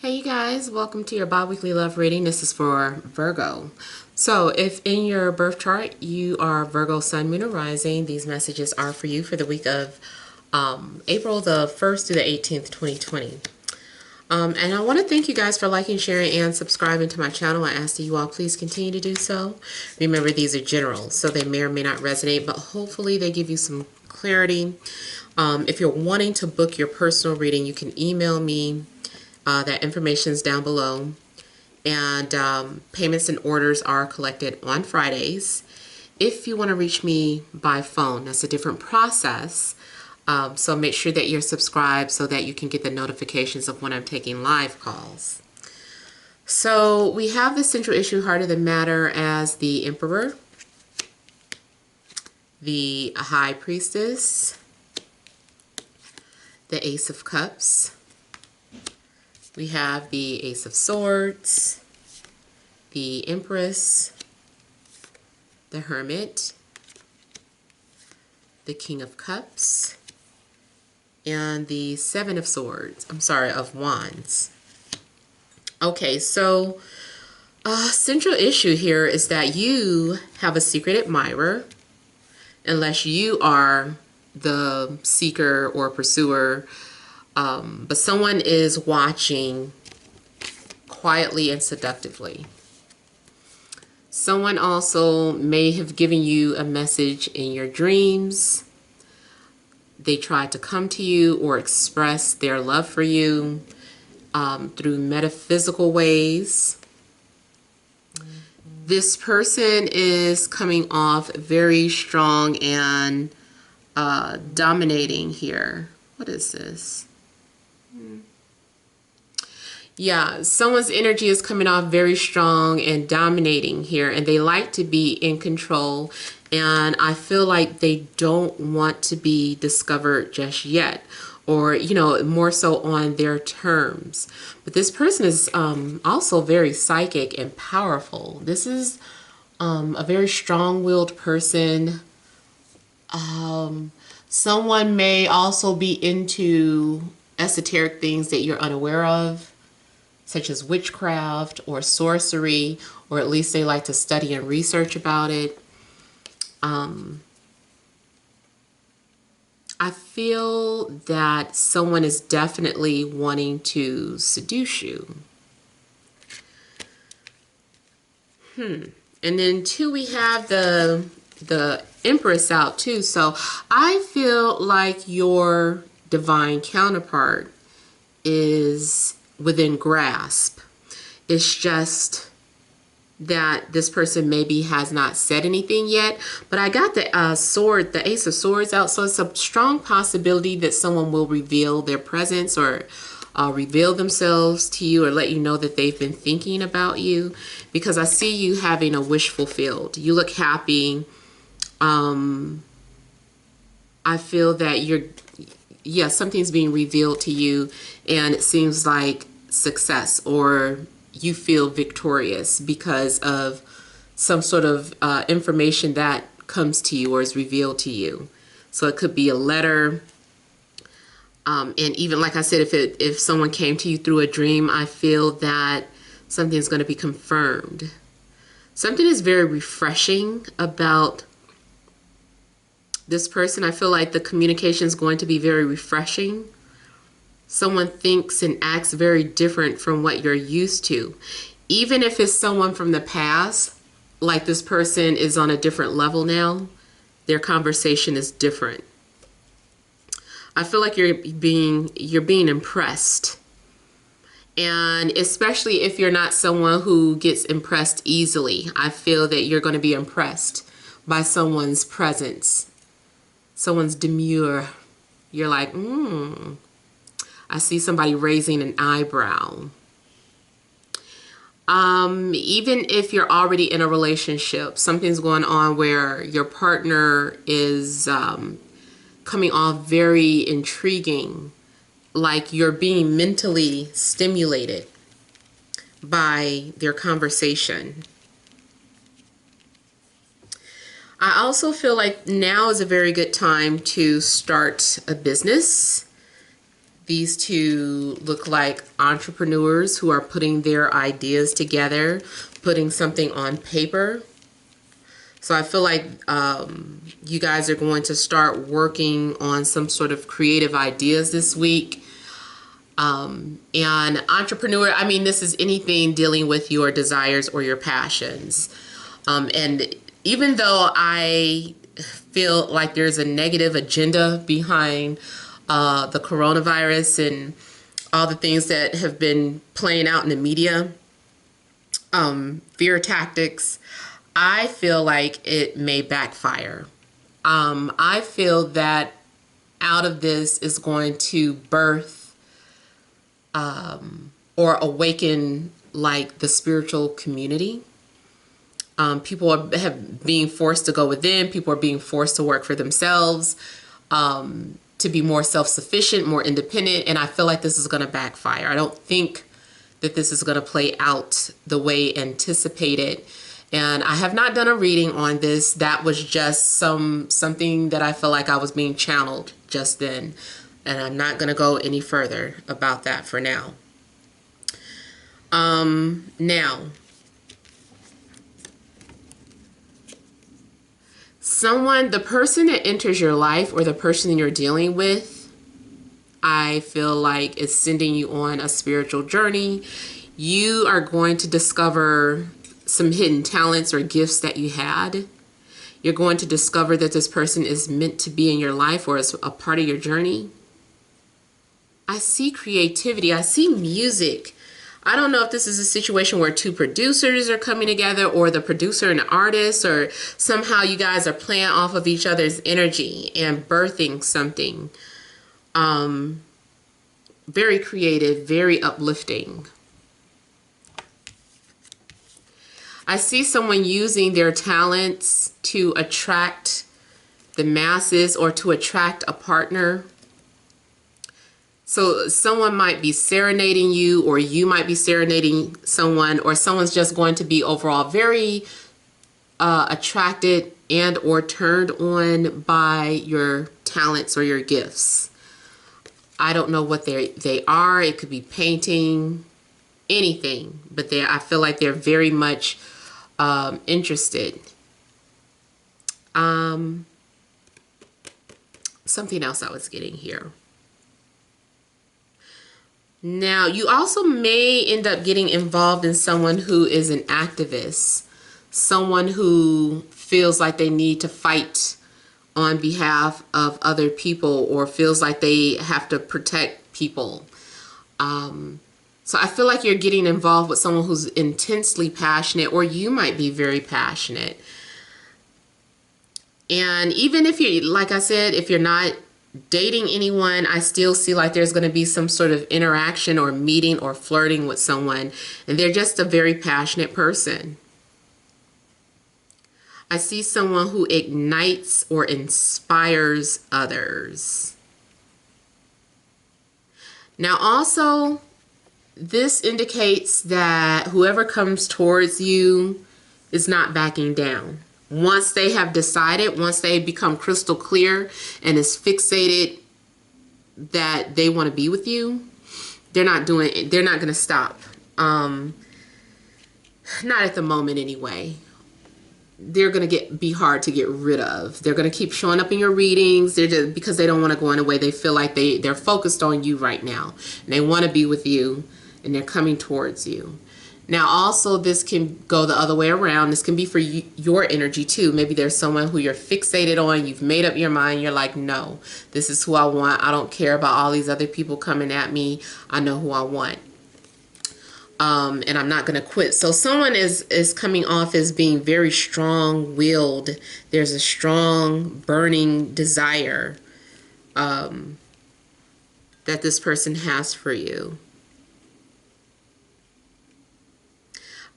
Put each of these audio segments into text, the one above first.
Hey you guys, welcome to your bi-weekly love reading. This is for Virgo. So if in your birth chart you are Virgo Sun, Moon, or Rising, these messages are for you for the week of April the 1st through the 18th, 2020. And I want to thank you guys for liking, sharing, and subscribing to my channel. I ask that you all please continue to do so. Remember, these are general, so they may or may not resonate, but hopefully they give you some clarity. If you're wanting to book your personal reading, you can email me. That information is down below. And payments and orders are collected on Fridays. If you want to reach me by phone, that's a different process. So make sure that you're subscribed so that you can get the notifications of when I'm taking live calls. So we have the central issue, heart of the matter, as the Emperor, the High Priestess, the Ace of Cups. We have the Ace of Swords, the Empress, the Hermit, the King of Cups, and the Seven of Swords. Of Wands. Okay, so central issue here is that you have a secret admirer, unless you are the seeker or pursuer. But someone is watching quietly and seductively. Someone also may have given you a message in your dreams. They tried to come to you or express their love for you through metaphysical ways. This person is coming off very strong and dominating here. What is this? Yeah, someone's energy is coming off very strong and dominating here, and they like to be in control, and I feel like they don't want to be discovered just yet, or, you know, more so on their terms. But this person is also very psychic and powerful. This is a very strong-willed person. Someone may also be into esoteric things that you're unaware of, such as witchcraft or sorcery, or at least they like to study and research about it. I feel that someone is definitely wanting to seduce you. And then too, we have the Empress out too. So I feel like your divine counterpart is within grasp. It's just that this person maybe has not said anything yet, but I got the sword, the Ace of Swords out, so it's a strong possibility that someone will reveal their presence or reveal themselves to you, or let you know that they've been thinking about you, because I see you having a wish fulfilled. You look happy. I feel that something's being revealed to you, and it seems like success, or you feel victorious because of some sort of information that comes to you or is revealed to you. So it could be a letter, and even like I said, if someone came to you through a dream, I feel that something's going to be confirmed. Something is very refreshing about this person. I feel like the communication is going to be very refreshing. Someone thinks and acts very different from what you're used to. Even if it's someone from the past, like this person is on a different level now, their conversation is different. I feel like you're being impressed. And especially if you're not someone who gets impressed easily, I feel that you're going to be impressed by someone's presence, someone's demure. You're like, I see somebody raising an eyebrow. Even if you're already in a relationship, something's going on where your partner is coming off very intriguing, like you're being mentally stimulated by their conversation. I also feel like now is a very good time to start a business. These two look like entrepreneurs who are putting their ideas together, putting something on paper. So I feel like you guys are going to start working on some sort of creative ideas this week. And entrepreneur, I mean, this is anything dealing with your desires or your passions. And even though I feel like there's a negative agenda behind the coronavirus and all the things that have been playing out in the media, fear tactics, I feel like it may backfire. I feel that out of this is going to birth or awaken like the spiritual community. People are being forced to go within. People are being forced to work for themselves, to be more self-sufficient, more independent. And I feel like this is going to backfire. I don't think that this is going to play out the way anticipated. And I have not done a reading on this. That was just something that I feel like I was being channeled just then. And I'm not going to go any further about that for now. Now, the person that enters your life or the person you're dealing with, I feel like is sending you on a spiritual journey. You are going to discover some hidden talents or gifts that you had. You're going to discover that this person is meant to be in your life or is a part of your journey. I see creativity. I see music. I don't know if this is a situation where two producers are coming together, or the producer and the artist, or somehow you guys are playing off of each other's energy and birthing something. Very creative, very uplifting. I see someone using their talents to attract the masses or to attract a partner. So someone might be serenading you, or you might be serenading someone, or someone's just going to be overall very attracted and or turned on by your talents or your gifts. I don't know what they are. It could be painting, anything, but I feel like they're very much interested. Something else I was getting here. Now, you also may end up getting involved in someone who is an activist, someone who feels like they need to fight on behalf of other people, or feels like they have to protect people. So I feel like you're getting involved with someone who's intensely passionate, or you might be very passionate. And even if you're, like I said, if you're not dating anyone, I still see like there's going to be some sort of interaction or meeting or flirting with someone, and they're just a very passionate person. I see someone who ignites or inspires others. Now also, this indicates that whoever comes towards you is not backing down. Once they have decided, once they become crystal clear and is fixated that they want to be with you, they're not going to stop. Not at the moment anyway. They're going to be hard to get rid of. They're going to keep showing up in your readings. They're just because they don't want to go in a way. They feel like they're focused on you right now, and they want to be with you, and they're coming towards you. Now, also, this can go the other way around. This can be for your energy, too. Maybe there's someone who you're fixated on. You've made up your mind. You're like, no, this is who I want. I don't care about all these other people coming at me. I know who I want. And I'm not going to quit. So someone is coming off as being very strong-willed. There's a strong, burning desire that this person has for you.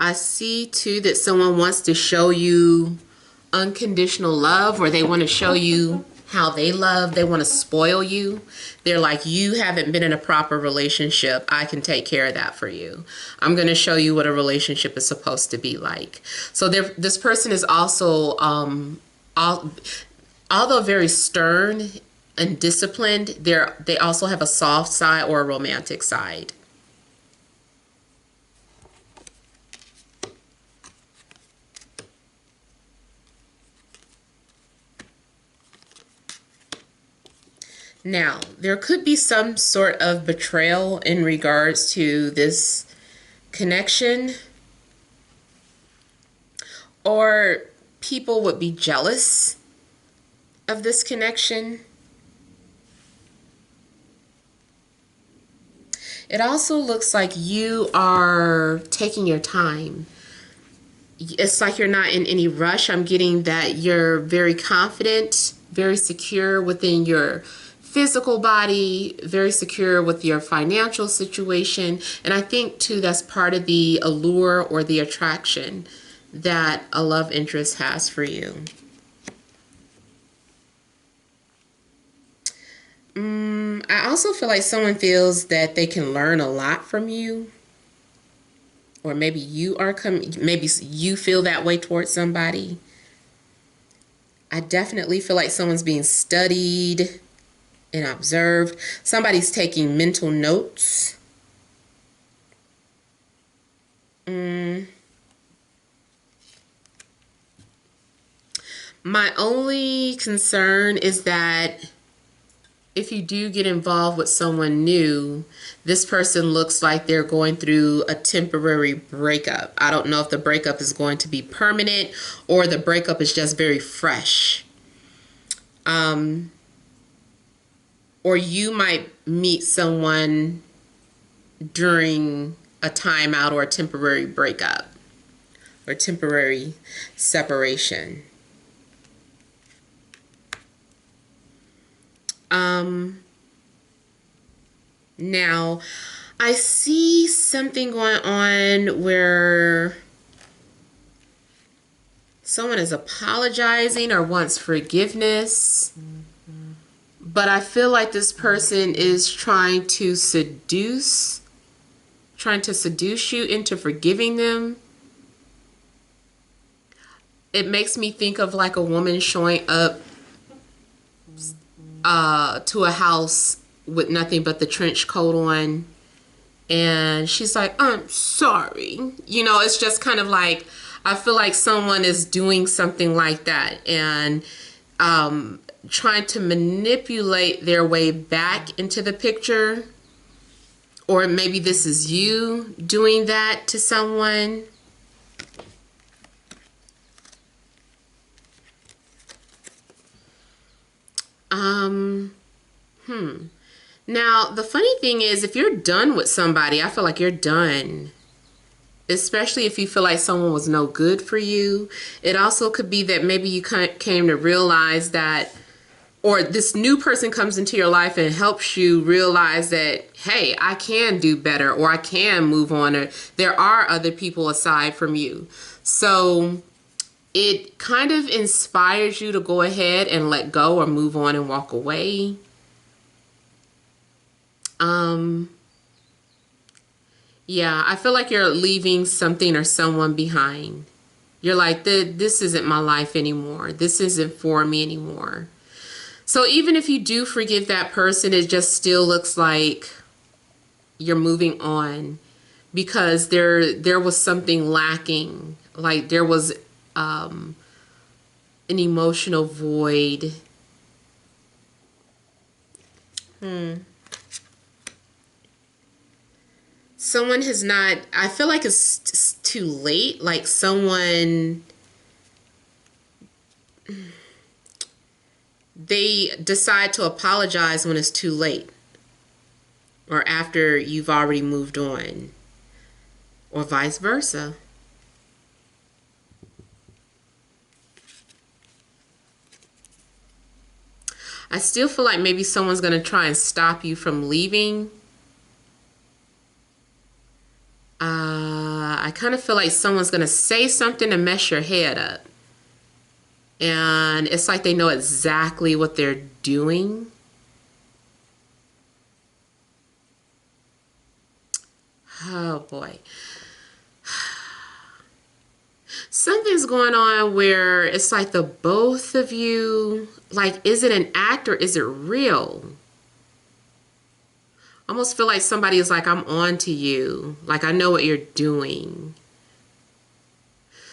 I see, too, that someone wants to show you unconditional love, or they want to show you how they love. They want to spoil you. They're like, you haven't been in a proper relationship. I can take care of that for you. I'm going to show you what a relationship is supposed to be like. So this person is also, although very stern and disciplined, they also have a soft side or a romantic side. Now, there could be some sort of betrayal in regards to this connection, or people would be jealous of this connection. It also looks like you are taking your time. It's like you're not in any rush. I'm getting that you're very confident, very secure within your physical body, very secure with your financial situation. And I think too, that's part of the allure or the attraction that a love interest has for you. I also feel like someone feels that they can learn a lot from you. Or maybe maybe you feel that way towards somebody. I definitely feel like someone's being studied and observed. Somebody's taking mental notes. My only concern is that if you do get involved with someone new, this person looks like they're going through a temporary breakup. I don't know if the breakup is going to be permanent or the breakup is just very fresh. Or you might meet someone during a timeout or a temporary breakup or temporary separation. Now, I see something going on where someone is apologizing or wants forgiveness, but I feel like this person is trying to seduce you into forgiving them. It makes me think of like a woman showing up to a house with nothing but the trench coat on, and she's like, I'm sorry. You know, it's just kind of like, I feel like someone is doing something like that and trying to manipulate their way back into the picture. Or maybe this is you doing that to someone. Now, the funny thing is, if you're done with somebody, I feel like you're done. Especially if you feel like someone was no good for you. It also could be that maybe you came to realize that, or this new person comes into your life and helps you realize that, hey, I can do better, or I can move on, or there are other people aside from you. So it kind of inspires you to go ahead and let go or move on and walk away. Yeah, I feel like you're leaving something or someone behind. You're like, this isn't my life anymore. This isn't for me anymore. So even if you do forgive that person, it just still looks like you're moving on, because there was something lacking. Like there was an emotional void. Someone has not, I feel like it's too late. Like someone, they decide to apologize when it's too late, or after you've already moved on, or vice versa. I still feel like maybe someone's going to try and stop you from leaving. I kind of feel like someone's going to say something to mess your head up. And it's like they know exactly what they're doing. Oh boy. Something's going on where it's like the both of you, like, is it an act or is it real? I almost feel like somebody is like, I'm on to you. Like, I know what you're doing.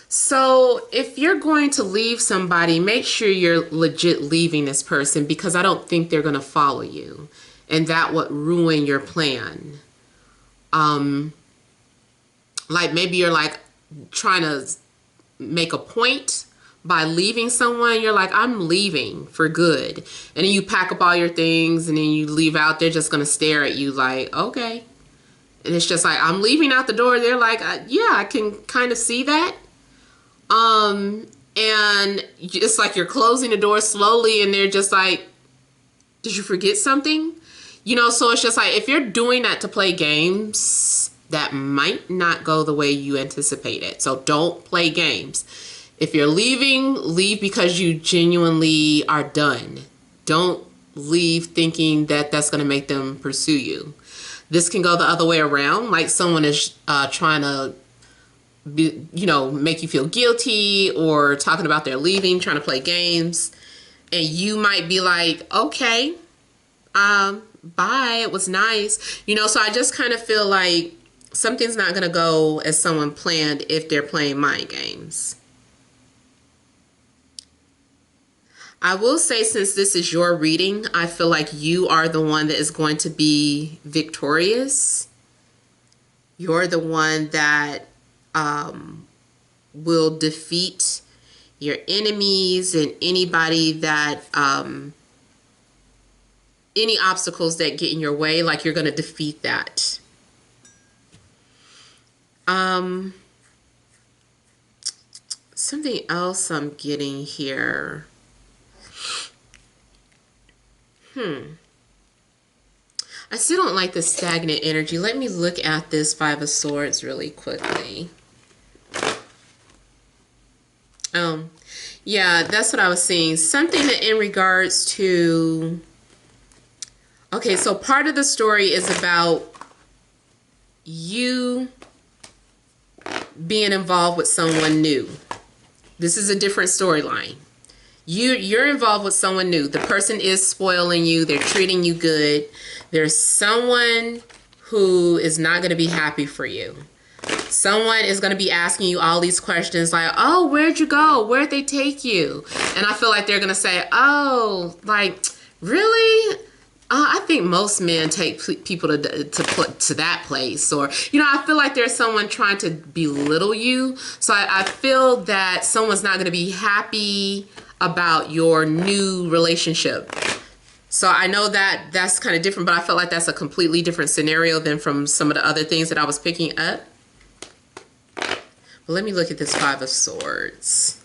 So if you're going to leave somebody, make sure you're legit leaving this person, because I don't think they're going to follow you. And that would ruin your plan. Like maybe you're like trying to make a point by leaving someone. You're like, I'm leaving for good. And then you pack up all your things and then you leave out. They're just going to stare at you like, okay. And it's just like, I'm leaving out the door. They're like, yeah, I can kind of see that. And it's like you're closing the door slowly and they're just like, did you forget something? You know, so it's just like, if you're doing that to play games, that might not go the way you anticipated. So don't play games. If you're leaving, leave because you genuinely are done. Don't leave thinking that that's going to make them pursue you. This can go the other way around. Like someone is trying to make you feel guilty or talking about their leaving, trying to play games. And you might be like, okay, bye, it was nice. So I just kind of feel like something's not going to go as someone planned if they're playing mind games. I will say, since this is your reading, I feel like you are the one that is going to be victorious. You're the one that will defeat your enemies and anybody that any obstacles that get in your way. Like you're going to defeat that. Something else I'm getting here. I still don't like the stagnant energy. Let me look at this Five of Swords really quickly. Yeah, that's what I was seeing. Something that in regards to... Okay, so part of the story is about you being involved with someone new. This is a different storyline. You're involved with someone new. The person is spoiling you. They're treating you good. There's someone who is not going to be happy for you. Someone is going to be asking you all these questions like, oh, where'd you go? Where'd they take you? And I feel like they're going to say, oh, like, really? I think most men take people to that place. Or, I feel like there's someone trying to belittle you. So I feel that someone's not going to be happy about your new relationship. So I know that that's kind of different, but I felt like that's a completely different scenario than from some of the other things that I was picking up. But let me look at this Five of Swords.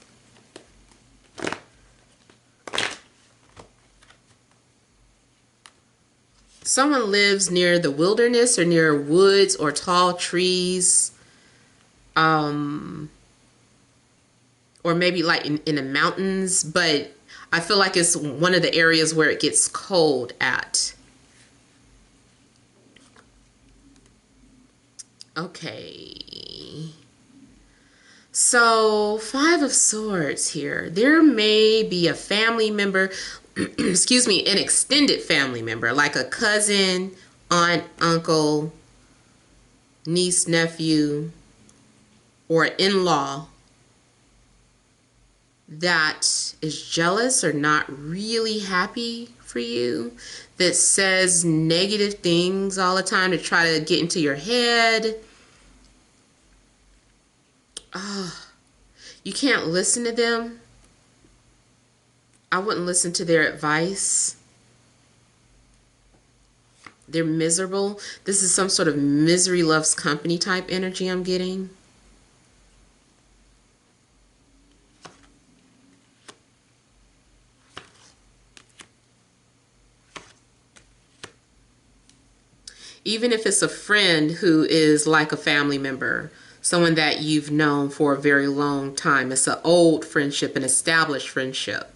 Someone lives near the wilderness or near woods or tall trees. Or maybe like in the mountains, but I feel like it's one of the areas where it gets cold at. Okay. So, Five of Swords here. There may be a family member, excuse me, an extended family member, like a cousin, aunt, uncle, niece, nephew, or in-law that is jealous or not really happy for you, that says negative things all the time to try to get into your head. You can't listen to them. I wouldn't listen to their advice. They're miserable. This is some sort of misery loves company type energy I'm getting. Even if it's a friend who is like a family member, someone that you've known for a very long time. It's an old friendship, an established friendship,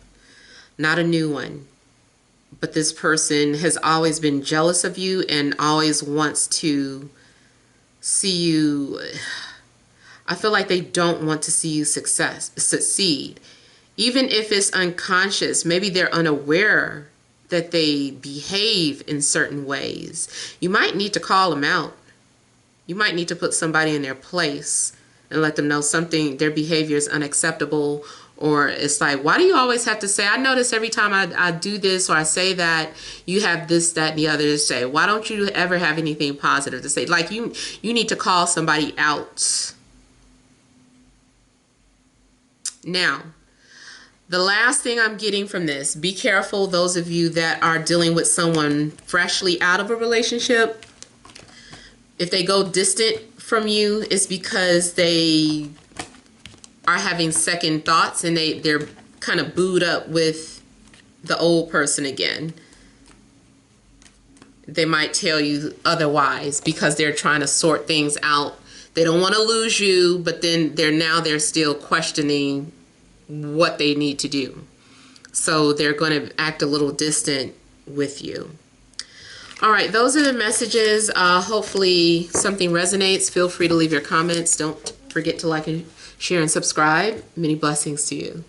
not a new one. But this person has always been jealous of you and always wants to see you. I feel like they don't want to see you succeed. Even if it's unconscious, maybe they're unaware that they behave in certain ways. You might need to call them out. You might need to put somebody in their place and let them know something, their behavior is unacceptable. Or it's like, why do you always have to say, I notice every time I do this or I say that, you have this, that, and the other to say. Why don't you ever have anything positive to say? Like you need to call somebody out. Now, the last thing I'm getting from this, be careful, those of you that are dealing with someone freshly out of a relationship. If they go distant from you, it's because they are having second thoughts and they're kind of booed up with the old person again. They might tell you otherwise because they're trying to sort things out. They don't want to lose you, but then they're still questioning what they need to do. So they're going to act a little distant with you. All right, those are the messages. Hopefully something resonates. Feel free to leave your comments. Don't forget to like and share and subscribe. Many blessings to you.